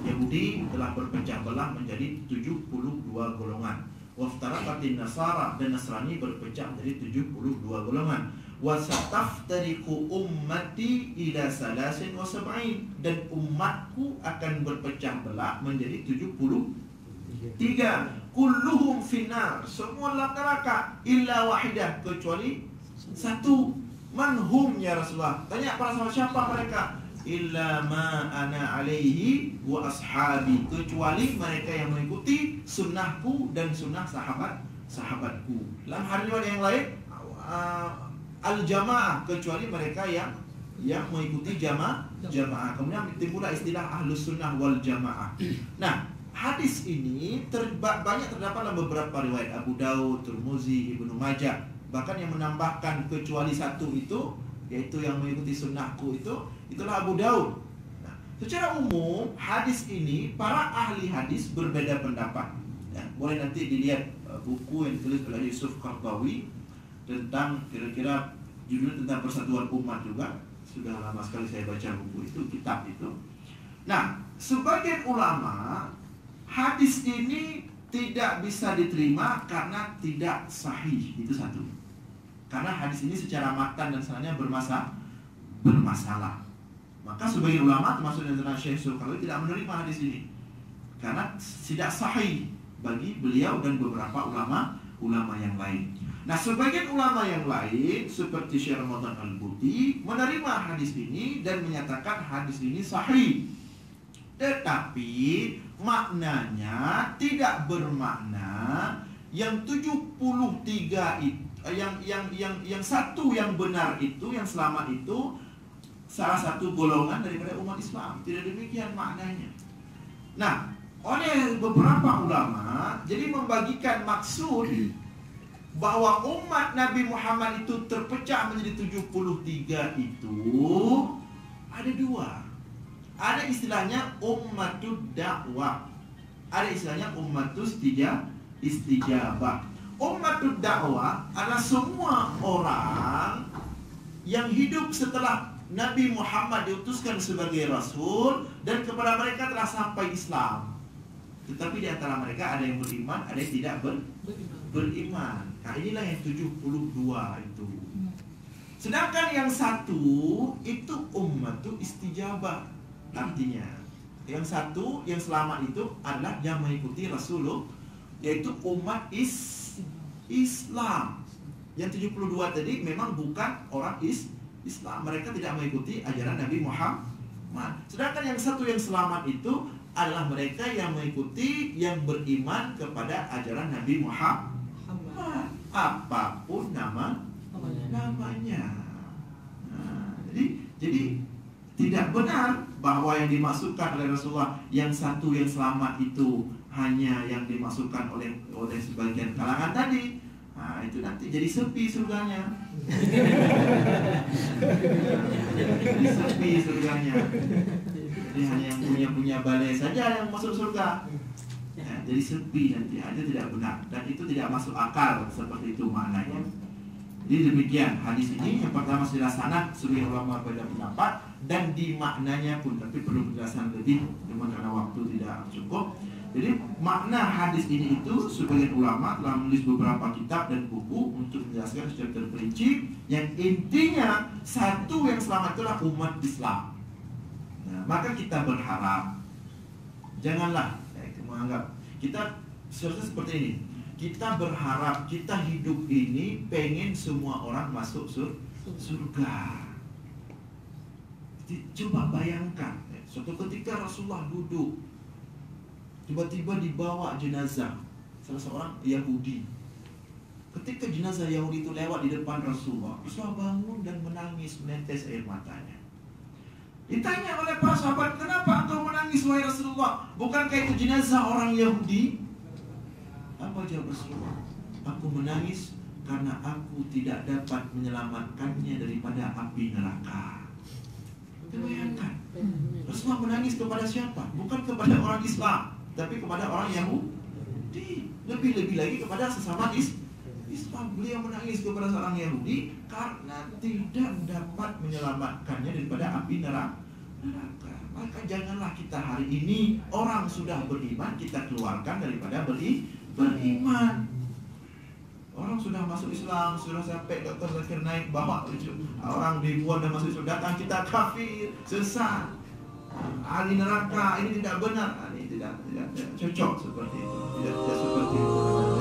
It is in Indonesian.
Yahudi telah berpecah belah menjadi 72 golongan. Waftaraqatin Nasara, dan Nasrani berpecah menjadi 72 golongan. Wasataftariqu ummati ila salasin wa sab'in, dan umatku akan berpecah belah menjadi 73. Kulluhum finnar, semua dalam neraka, illa wahidah, kecuali satu. Manhum ya Rasulullah? Tanya para sahabat, siapa mereka? Illa ma ana alaihi wa ashabi, kecuali mereka yang mengikuti sunnahku dan sunnah sahabatku. Dalam hadis yang lain, al-jamaah, kecuali mereka yang mengikuti jamaah. Kemudian timbullah istilah ahlus sunnah wal jamaah. Nah, hadis ini banyak terdapat dalam beberapa riwayat Abu Daud, Tirmizi, Ibnu Majah. Bahkan yang menambahkan kecuali satu itu, yaitu yang mengikuti sunnahku itulah Abu Daud. Nah, secara umum hadis ini para ahli hadis berbeda pendapat. Ya, boleh nanti dilihat buku yang ditulis oleh Yusuf Qardawi tentang kira-kira judulnya tentang persatuan umat juga. Sudah lama sekali saya baca buku itu, kitab itu. Nah, sebagian ulama hadis ini tidak bisa diterima karena tidak sahih, itu satu. Karena hadis ini secara matan dan sanadnya bermasalah. Maka sebagian ulama termasuk antara Syekh Sulkarnawi tidak menerima hadis ini karena tidak sahih bagi beliau dan beberapa ulama yang lain. Nah, sebagian ulama yang lain seperti Syekh Ramadan Al-Buti menerima hadis ini dan menyatakan hadis ini sahih. Tetapi maknanya tidak bermakna yang 73 itu, yang satu yang benar itu, yang selamat itu salah satu golongan daripada umat Islam. Tidak demikian maknanya. Nah, oleh beberapa ulama jadi membagikan maksud bahwa umat Nabi Muhammad itu terpecah menjadi 73 itu ada dua. Ada istilahnya ummatud dakwah, ada istilahnya ummatus istijabah. Ummatud dakwah adalah semua orang yang hidup setelah Nabi Muhammad diutuskan sebagai Rasul dan kepada mereka telah sampai Islam. Tetapi di antara mereka ada yang beriman, ada yang tidak beriman. Nah, inilah yang 72 itu. Sedangkan yang satu itu ummatu istijabah. Artinya yang satu, yang selamat itu adalah yang mengikuti Rasulullah, yaitu umat Islam. Yang 72 tadi memang bukan orang Islam. Mereka tidak mengikuti ajaran Nabi Muhammad. Sedangkan yang satu, yang selamat itu adalah mereka yang mengikuti, yang beriman kepada ajaran Nabi Muhammad, apapun namanya. Nah, jadi tidak benar bahwa yang dimasukkan oleh Rasulullah yang satu, yang selamat itu hanya yang dimasukkan oleh sebagian kalangan tadi. Nah, itu nanti jadi sepi surganya. Jadi sepi surganya. Jadi hanya yang punya balai saja yang masuk surga. Ya, jadi sepi nanti, itu tidak benar dan itu tidak masuk akal seperti itu maknanya. Jadi demikian hadis ini. Yang pertama secara sanad sebagian ulama berbeda pendapat dan di maknanya pun, tapi perlu penjelasan lebih cuma karena waktu tidak cukup. Jadi makna hadis ini itu sebagian ulama telah menulis beberapa kitab dan buku untuk menjelaskan secara terperinci. Yang intinya satu yang selamat itulah umat Islam. Nah, maka kita berharap janganlah menganggap kita seharusnya seperti ini. Kita berharap kita hidup ini pengen semua orang masuk surga. Coba bayangkan, suatu ketika Rasulullah duduk, tiba-tiba dibawa jenazah salah seorang Yahudi. Ketika jenazah Yahudi itu lewat di depan Rasulullah, Rasulullah bangun dan menangis, menetes air matanya. Ditanya oleh para sahabat, kenapa engkau menangis wahai Rasulullah? Bukankah itu jenazah orang Yahudi? Apa jawab Rasulullah? Aku menangis karena aku tidak dapat menyelamatkannya daripada api neraka. Bayangkan, Rasulullah menangis kepada siapa? Bukan kepada orang Islam, tapi kepada orang Yahudi. Lebih-lebih lagi kepada sesama Islam. Beliau menangis kepada seorang Yahudi karena tidak dapat menyelamatkannya daripada api neraka. Maka janganlah kita hari ini orang sudah beriman kita keluarkan daripada beriman. Orang sudah masuk Islam, sudah sampai Dr. Zakir Naik bawa orang ribuan dan masuk Islam, datang kita kafir, sesat, ahli neraka, ini tidak benar, ini tidak cocok seperti itu, tidak seperti itu.